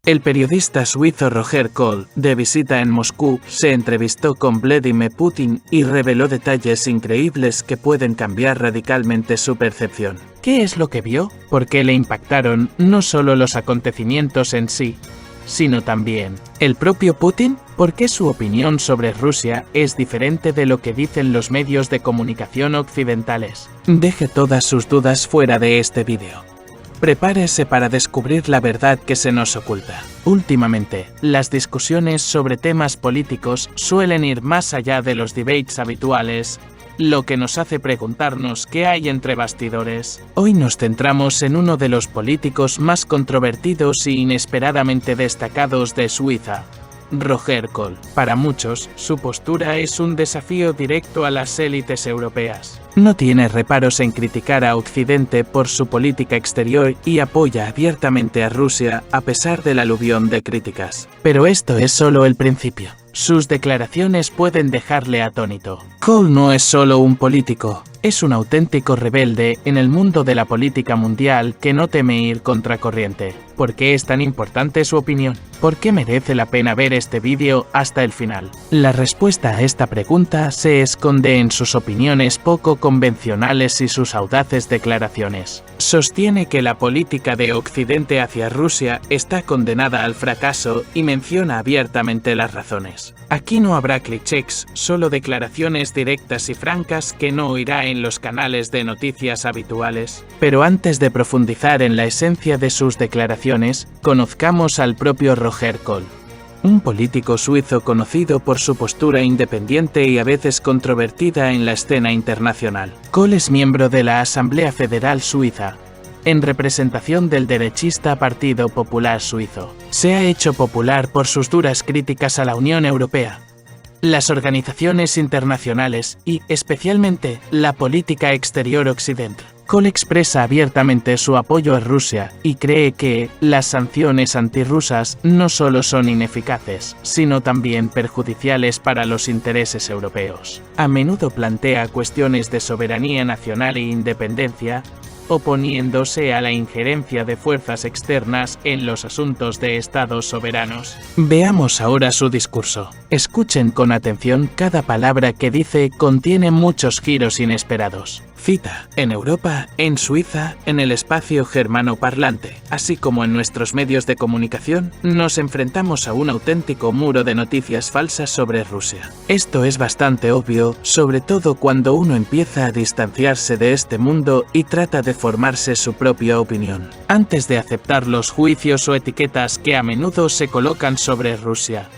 El periodista suizo Roger Kohl, de visita en Moscú, se entrevistó con Vladimir Putin y reveló detalles increíbles que pueden cambiar radicalmente su percepción. ¿Qué es lo que vio? ¿Por qué le impactaron no solo los acontecimientos en sí, sino también el propio Putin? ¿Por qué su opinión sobre Rusia es diferente de lo que dicen los medios de comunicación occidentales? Deje todas sus dudas fuera de este vídeo. Prepárese para descubrir la verdad que se nos oculta. Últimamente, las discusiones sobre temas políticos suelen ir más allá de los debates habituales, lo que nos hace preguntarnos qué hay entre bastidores. Hoy nos centramos en uno de los políticos más controvertidos e inesperadamente destacados de Suiza, Roger Kohl. Para muchos, su postura es un desafío directo a las élites europeas. No tiene reparos en criticar a Occidente por su política exterior y apoya abiertamente a Rusia a pesar del aluvión de críticas. Pero esto es solo el principio. Sus declaraciones pueden dejarle atónito. Kohl no es solo un político, es un auténtico rebelde en el mundo de la política mundial que no teme ir contracorriente. ¿Por qué es tan importante su opinión? ¿Por qué merece la pena ver este vídeo hasta el final? La respuesta a esta pregunta se esconde en sus opiniones poco convencionales y sus audaces declaraciones. Sostiene que la política de Occidente hacia Rusia está condenada al fracaso y menciona abiertamente las razones. Aquí no habrá clichés, solo declaraciones directas y francas que no oirá en los canales de noticias habituales. Pero antes de profundizar en la esencia de sus declaraciones, conozcamos al propio Roger Kohl, un político suizo conocido por su postura independiente y a veces controvertida en la escena internacional. Kohl es miembro de la Asamblea Federal Suiza, en representación del derechista Partido Popular Suizo. Se ha hecho popular por sus duras críticas a la Unión Europea, las organizaciones internacionales y, especialmente, la política exterior occidental. Kohl expresa abiertamente su apoyo a Rusia y cree que las sanciones antirrusas no solo son ineficaces, sino también perjudiciales para los intereses europeos. A menudo plantea cuestiones de soberanía nacional e independencia, oponiéndose a la injerencia de fuerzas externas en los asuntos de estados soberanos. Veamos ahora su discurso. Escuchen con atención, cada palabra que dice contiene muchos giros inesperados. Cita: en Europa, en Suiza, en el espacio germano-parlante, así como en nuestros medios de comunicación, nos enfrentamos a un auténtico muro de noticias falsas sobre Rusia. Esto es bastante obvio, sobre todo cuando uno empieza a distanciarse de este mundo y trata de formarse su propia opinión, antes de aceptar los juicios o etiquetas que a menudo se colocan sobre Rusia.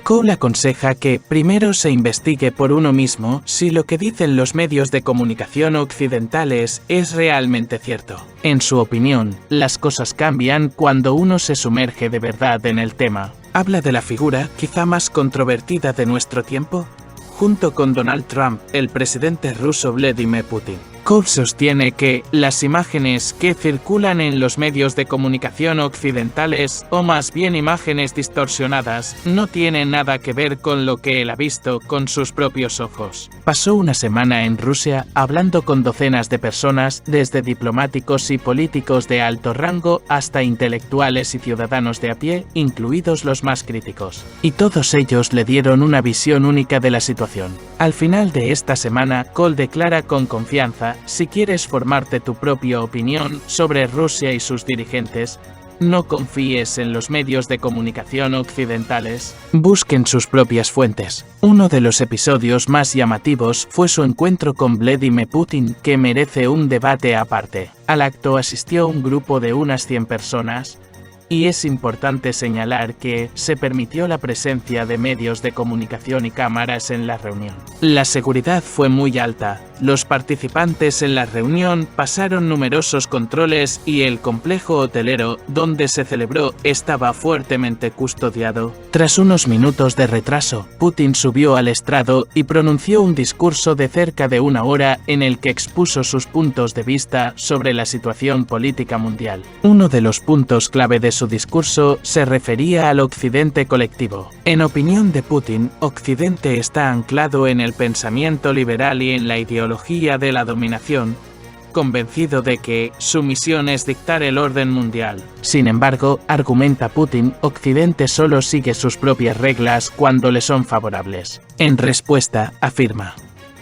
Kohl aconseja que primero se investigue por uno mismo si lo que dicen los medios de comunicación occidentales es realmente cierto. En su opinión, las cosas cambian cuando uno se sumerge de verdad en el tema. Habla de la figura quizá más controvertida de nuestro tiempo, junto con Donald Trump, el presidente ruso Vladimir Putin. Kohl sostiene que las imágenes que circulan en los medios de comunicación occidentales, o más bien imágenes distorsionadas, no tienen nada que ver con lo que él ha visto con sus propios ojos. Pasó una semana en Rusia hablando con docenas de personas, desde diplomáticos y políticos de alto rango hasta intelectuales y ciudadanos de a pie, incluidos los más críticos. Y todos ellos le dieron una visión única de la situación. Al final de esta semana, Kohl declara con confianza: si quieres formarte tu propia opinión sobre Rusia y sus dirigentes, no confíes en los medios de comunicación occidentales. Busquen sus propias fuentes. Uno de los episodios más llamativos fue su encuentro con Vladimir Putin, que merece un debate aparte. Al acto asistió un grupo de unas 100 personas, y es importante señalar que se permitió la presencia de medios de comunicación y cámaras en la reunión. La seguridad fue muy alta. Los participantes en la reunión pasaron numerosos controles y el complejo hotelero donde se celebró estaba fuertemente custodiado. Tras unos minutos de retraso, Putin subió al estrado y pronunció un discurso de cerca de una hora en el que expuso sus puntos de vista sobre la situación política mundial. Uno de los puntos clave de su discurso se refería al Occidente colectivo. En opinión de Putin, Occidente está anclado en el pensamiento liberal y en la ideología de la dominación, convencido de que su misión es dictar el orden mundial. Sin embargo, argumenta Putin, Occidente solo sigue sus propias reglas cuando le son favorables. En respuesta, afirma: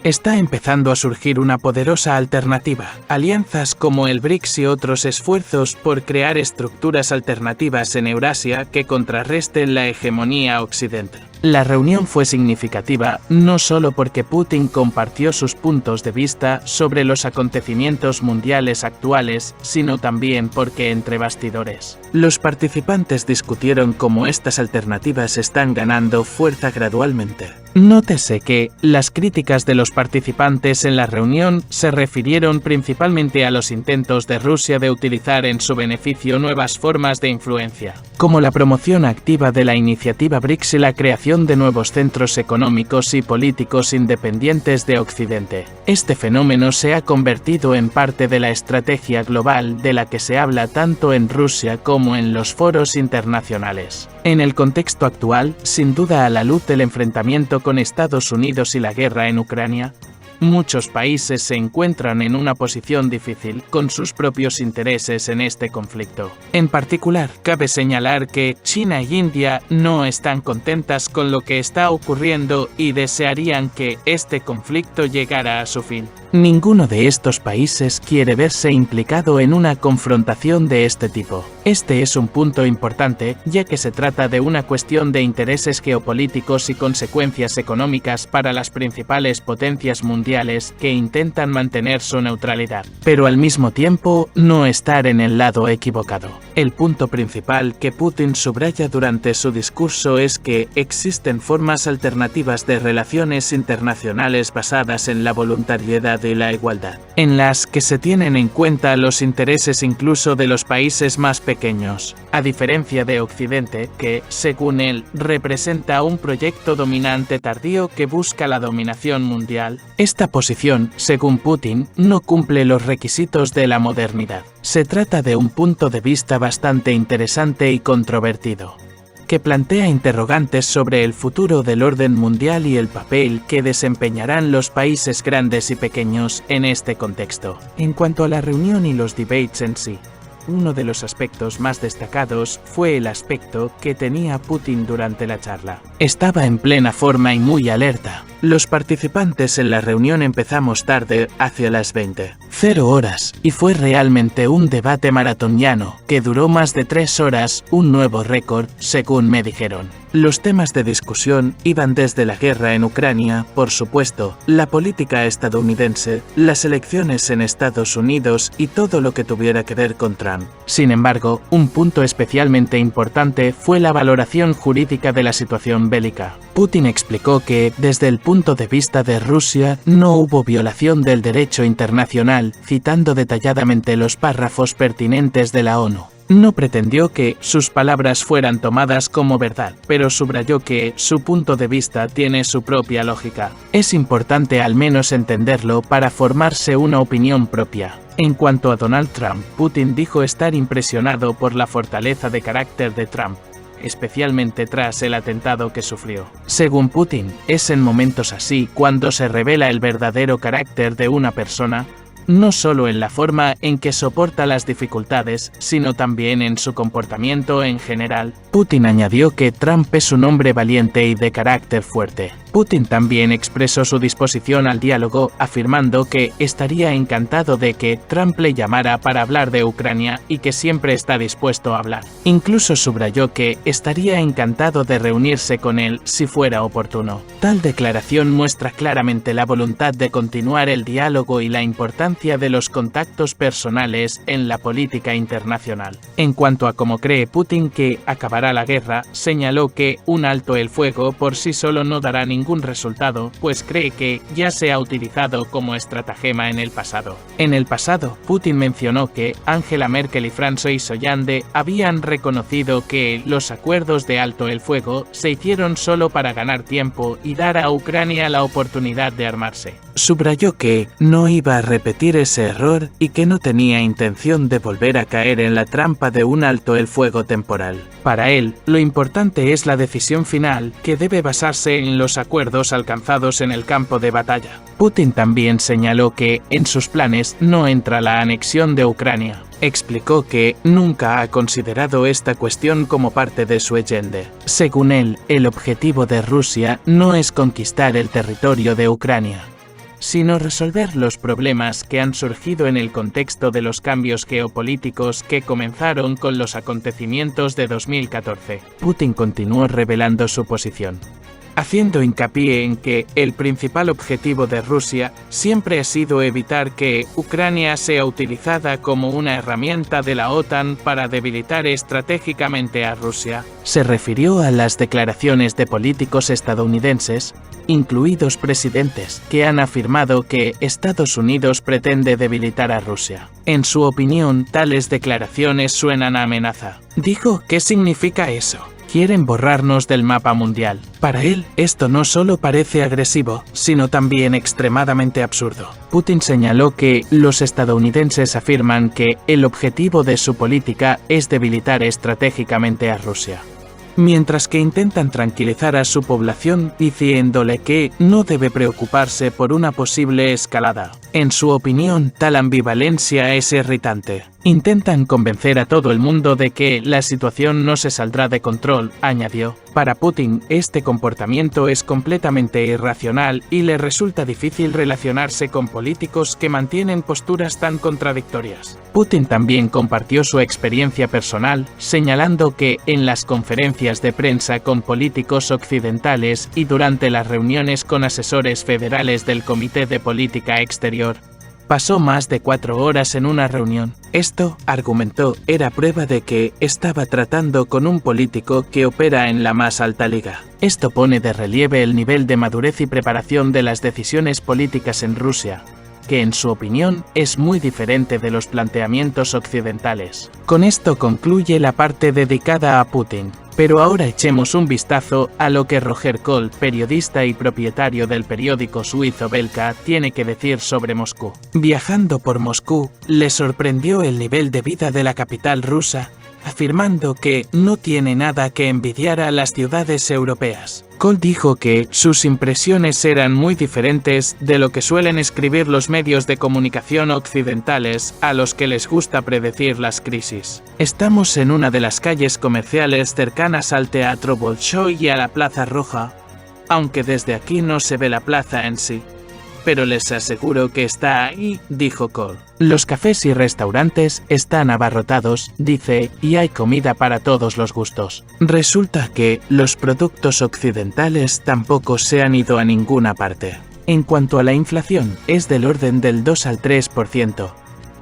está empezando a surgir una poderosa alternativa. Alianzas como el BRICS y otros esfuerzos por crear estructuras alternativas en Eurasia que contrarresten la hegemonía occidental. La reunión fue significativa no solo porque Putin compartió sus puntos de vista sobre los acontecimientos mundiales actuales, sino también porque entre bastidores, los participantes discutieron cómo estas alternativas están ganando fuerza gradualmente. Nótese que las críticas de los participantes en la reunión se refirieron principalmente a los intentos de Rusia de utilizar en su beneficio nuevas formas de influencia, como la promoción activa de la iniciativa BRICS y la creación de nuevos centros económicos y políticos independientes de Occidente. Este fenómeno se ha convertido en parte de la estrategia global de la que se habla tanto en Rusia como en los foros internacionales. En el contexto actual, sin duda a la luz del enfrentamiento con Estados Unidos y la guerra en Ucrania, muchos países se encuentran en una posición difícil con sus propios intereses en este conflicto. En particular, cabe señalar que China y India no están contentas con lo que está ocurriendo y desearían que este conflicto llegara a su fin. Ninguno de estos países quiere verse implicado en una confrontación de este tipo. Este es un punto importante, ya que se trata de una cuestión de intereses geopolíticos y consecuencias económicas para las principales potencias mundiales que intentan mantener su neutralidad, pero al mismo tiempo no estar en el lado equivocado. El punto principal que Putin subraya durante su discurso es que existen formas alternativas de relaciones internacionales basadas en la voluntariedad y la igualdad, en las que se tienen en cuenta los intereses incluso de los países más pequeños, a diferencia de Occidente, que, según él, representa un proyecto dominante tardío que busca la dominación mundial. Esta posición, según Putin, no cumple los requisitos de la modernidad. Se trata de un punto de vista bastante interesante y controvertido, que plantea interrogantes sobre el futuro del orden mundial y el papel que desempeñarán los países grandes y pequeños en este contexto. En cuanto a la reunión y los debates en sí, uno de los aspectos más destacados fue el aspecto que tenía Putin durante la charla. Estaba en plena forma y muy alerta. Los participantes en la reunión empezamos tarde, hacia las 20:00 horas, y fue realmente un debate maratoniano, que duró más de 3 horas, un nuevo récord, según me dijeron. Los temas de discusión iban desde la guerra en Ucrania, por supuesto, la política estadounidense, las elecciones en Estados Unidos y todo lo que tuviera que ver con Trump. Sin embargo, un punto especialmente importante fue la valoración jurídica de la situación bélica. Putin explicó que, desde el punto de vista de Rusia, no hubo violación del derecho internacional, citando detalladamente los párrafos pertinentes de la ONU. No pretendió que sus palabras fueran tomadas como verdad, pero subrayó que su punto de vista tiene su propia lógica. Es importante al menos entenderlo para formarse una opinión propia. En cuanto a Donald Trump, Putin dijo estar impresionado por la fortaleza de carácter de Trump, especialmente tras el atentado que sufrió. Según Putin, es en momentos así cuando se revela el verdadero carácter de una persona, no solo en la forma en que soporta las dificultades, sino también en su comportamiento en general. Putin añadió que Trump es un hombre valiente y de carácter fuerte. Putin también expresó su disposición al diálogo, afirmando que estaría encantado de que Trump le llamara para hablar de Ucrania y que siempre está dispuesto a hablar. Incluso subrayó que estaría encantado de reunirse con él si fuera oportuno. Tal declaración muestra claramente la voluntad de continuar el diálogo y la importancia de los contactos personales en la política internacional. En cuanto a cómo cree Putin que acabará la guerra, señaló que un alto el fuego por sí solo no dará ningún resultado, pues cree que ya se ha utilizado como estratagema en el pasado. En el pasado, Putin mencionó que Angela Merkel y François Hollande habían reconocido que los acuerdos de alto el fuego se hicieron solo para ganar tiempo y dar a Ucrania la oportunidad de armarse. Subrayó que no iba a repetir ese error y que no tenía intención de volver a caer en la trampa de un alto el fuego temporal. Para él, lo importante es la decisión final, que debe basarse en los acuerdos alcanzados en el campo de batalla. Putin también señaló que, en sus planes, no entra la anexión de Ucrania. Explicó que nunca ha considerado esta cuestión como parte de su agenda. Según él, el objetivo de Rusia no es conquistar el territorio de Ucrania, sino resolver los problemas que han surgido en el contexto de los cambios geopolíticos que comenzaron con los acontecimientos de 2014. Putin continuó revelando su posición, haciendo hincapié en que el principal objetivo de Rusia siempre ha sido evitar que Ucrania sea utilizada como una herramienta de la OTAN para debilitar estratégicamente a Rusia. Se refirió a las declaraciones de políticos estadounidenses, incluidos presidentes, que han afirmado que Estados Unidos pretende debilitar a Rusia. En su opinión, tales declaraciones suenan a amenaza. Dijo, ¿qué significa eso? Quieren borrarnos del mapa mundial. Para él, esto no solo parece agresivo, sino también extremadamente absurdo. Putin señaló que los estadounidenses afirman que el objetivo de su política es debilitar estratégicamente a Rusia, mientras que intentan tranquilizar a su población diciéndole que no debe preocuparse por una posible escalada. En su opinión, tal ambivalencia es irritante. Intentan convencer a todo el mundo de que la situación no se saldrá de control, añadió. Para Putin, este comportamiento es completamente irracional y le resulta difícil relacionarse con políticos que mantienen posturas tan contradictorias. Putin también compartió su experiencia personal, señalando que en las conferencias de prensa con políticos occidentales y durante las reuniones con asesores federales del Comité de Política Exterior, pasó más de 4 horas en una reunión. Esto, argumentó, era prueba de que estaba tratando con un político que opera en la más alta liga. Esto pone de relieve el nivel de madurez y preparación de las decisiones políticas en Rusia, que en su opinión es muy diferente de los planteamientos occidentales. Con esto concluye la parte dedicada a Putin. Pero ahora echemos un vistazo a lo que Roger Koll, periodista y propietario del periódico suizo Belka, tiene que decir sobre Moscú. Viajando por Moscú, le sorprendió el nivel de vida de la capital rusa, afirmando que no tiene nada que envidiar a las ciudades europeas. Koll dijo que sus impresiones eran muy diferentes de lo que suelen escribir los medios de comunicación occidentales, a los que les gusta predecir las crisis. Estamos en una de las calles comerciales cercanas al Teatro Bolshoi y a la Plaza Roja, aunque desde aquí no se ve la plaza en sí. Pero les aseguro que está ahí, dijo Koll. Los cafés y restaurantes están abarrotados, dice, y hay comida para todos los gustos. Resulta que los productos occidentales tampoco se han ido a ninguna parte. En cuanto a la inflación, es del orden del 2 al 3%.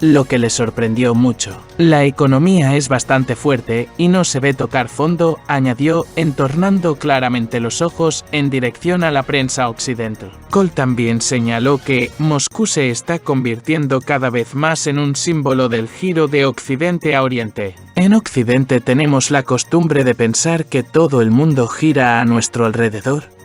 Lo que le sorprendió mucho. La economía es bastante fuerte y no se ve tocar fondo, añadió, entornando claramente los ojos en dirección a la prensa occidental. Koll también señaló que Moscú se está convirtiendo cada vez más en un símbolo del giro de Occidente a Oriente. En Occidente tenemos la costumbre de pensar que todo el mundo gira a nuestro alrededor.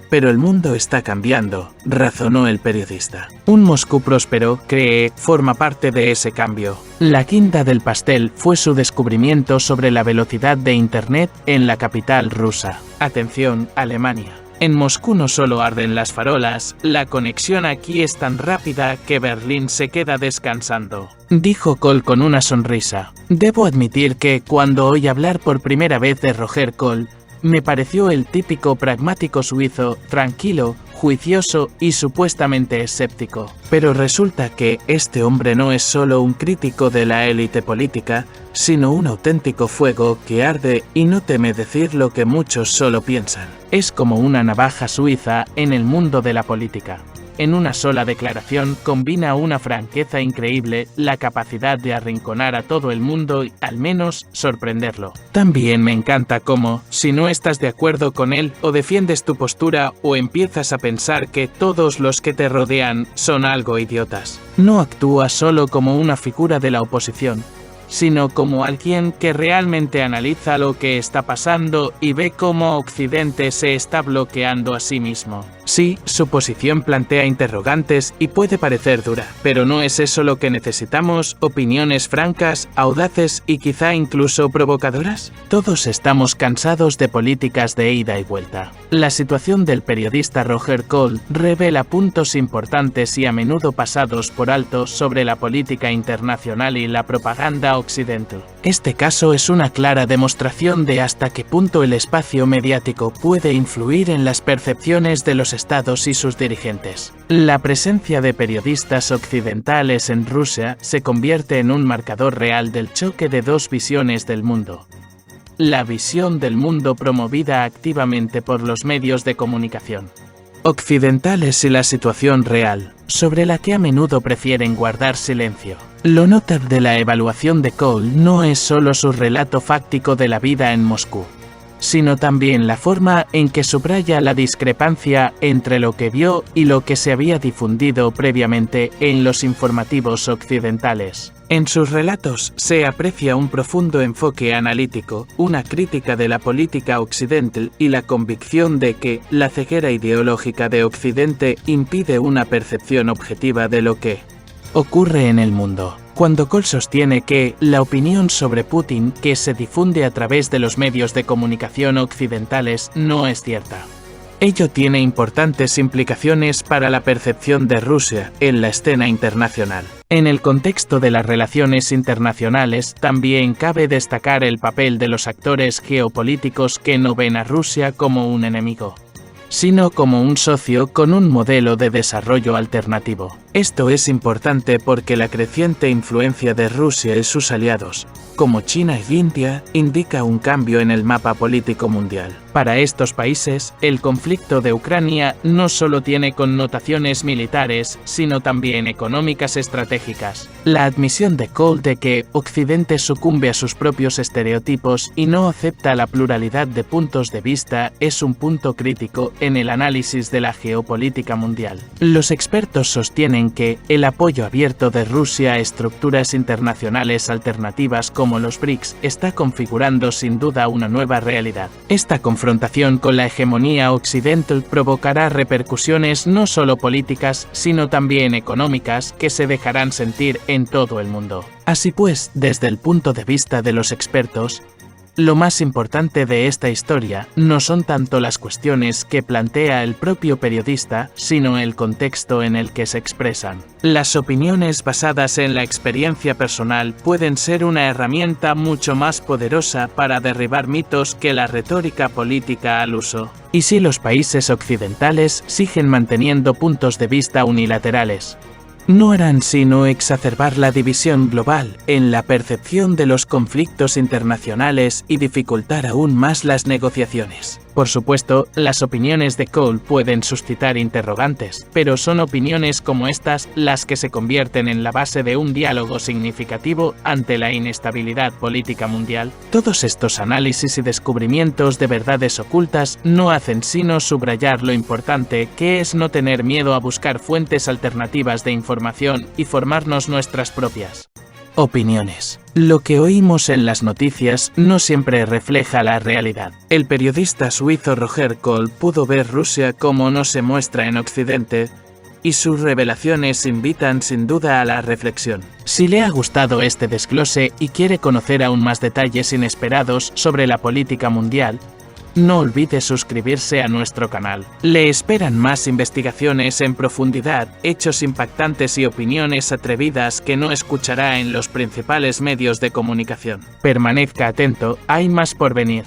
Pero el mundo está cambiando, razonó el periodista. Un Moscú próspero, cree, forma parte de ese cambio. La guinda del pastel fue su descubrimiento sobre la velocidad de Internet en la capital rusa. Atención, Alemania. En Moscú no solo arden las farolas, la conexión aquí es tan rápida que Berlín se queda descansando, dijo Koll con una sonrisa. Debo admitir que cuando oí hablar por primera vez de Roger Koll, me pareció el típico pragmático suizo, tranquilo, juicioso y supuestamente escéptico. Pero resulta que este hombre no es solo un crítico de la élite política, sino un auténtico fuego que arde y no teme decir lo que muchos solo piensan. Es como una navaja suiza en el mundo de la política. En una sola declaración combina una franqueza increíble, la capacidad de arrinconar a todo el mundo y, al menos, sorprenderlo. También me encanta cómo, si no estás de acuerdo con él, o defiendes tu postura, o empiezas a pensar que todos los que te rodean son algo idiotas. No actúa solo como una figura de la oposición, sino como alguien que realmente analiza lo que está pasando y ve cómo Occidente se está bloqueando a sí mismo. Sí, su posición plantea interrogantes y puede parecer dura, pero ¿no es eso lo que necesitamos? ¿Opiniones francas, audaces y quizá incluso provocadoras? Todos estamos cansados de políticas de ida y vuelta. La situación del periodista Roger Cole revela puntos importantes y a menudo pasados por alto sobre la política internacional y la propaganda occidental. Este caso es una clara demostración de hasta qué punto el espacio mediático puede influir en las percepciones de los estados y sus dirigentes. La presencia de periodistas occidentales en Rusia se convierte en un marcador real del choque de dos visiones del mundo. La visión del mundo promovida activamente por los medios de comunicación occidentales y la situación real, sobre la que a menudo prefieren guardar silencio. Lo notable de la evaluación de Cole no es solo su relato fáctico de la vida en Moscú, sino también la forma en que subraya la discrepancia entre lo que vio y lo que se había difundido previamente en los informativos occidentales. En sus relatos se aprecia un profundo enfoque analítico, una crítica de la política occidental y la convicción de que la ceguera ideológica de Occidente impide una percepción objetiva de lo que ocurre en el mundo. Cuando Cole sostiene que la opinión sobre Putin que se difunde a través de los medios de comunicación occidentales no es cierta, ello tiene importantes implicaciones para la percepción de Rusia en la escena internacional. En el contexto de las relaciones internacionales, también cabe destacar el papel de los actores geopolíticos que no ven a Rusia como un enemigo, sino como un socio con un modelo de desarrollo alternativo. Esto es importante porque la creciente influencia de Rusia y sus aliados, como China y India, indica un cambio en el mapa político mundial. Para estos países, el conflicto de Ucrania no solo tiene connotaciones militares, sino también económicas estratégicas. La admisión de Cole de que Occidente sucumbe a sus propios estereotipos y no acepta la pluralidad de puntos de vista es un punto crítico en el análisis de la geopolítica mundial. Los expertos sostienen que el apoyo abierto de Rusia a estructuras internacionales alternativas como los BRICS está configurando sin duda una nueva realidad. Esta confrontación con la hegemonía occidental provocará repercusiones no solo políticas, sino también económicas que se dejarán sentir en todo el mundo. Así pues, desde el punto de vista de los expertos, lo más importante de esta historia no son tanto las cuestiones que plantea el propio periodista, sino el contexto en el que se expresan. Las opiniones basadas en la experiencia personal pueden ser una herramienta mucho más poderosa para derribar mitos que la retórica política al uso. ¿Y si los países occidentales siguen manteniendo puntos de vista unilaterales? No harán sino exacerbar la división global en la percepción de los conflictos internacionales y dificultar aún más las negociaciones. Por supuesto, las opiniones de Cole pueden suscitar interrogantes, pero son opiniones como estas las que se convierten en la base de un diálogo significativo ante la inestabilidad política mundial. Todos estos análisis y descubrimientos de verdades ocultas no hacen sino subrayar lo importante que es no tener miedo a buscar fuentes alternativas de información y formarnos nuestras propias opiniones. Lo que oímos en las noticias no siempre refleja la realidad. El periodista suizo Roger Cole pudo ver Rusia como no se muestra en Occidente, y sus revelaciones invitan sin duda a la reflexión. Si le ha gustado este desglose y quiere conocer aún más detalles inesperados sobre la política mundial, no olvide suscribirse a nuestro canal. Le esperan más investigaciones en profundidad, hechos impactantes y opiniones atrevidas que no escuchará en los principales medios de comunicación. Permanezca atento, hay más por venir.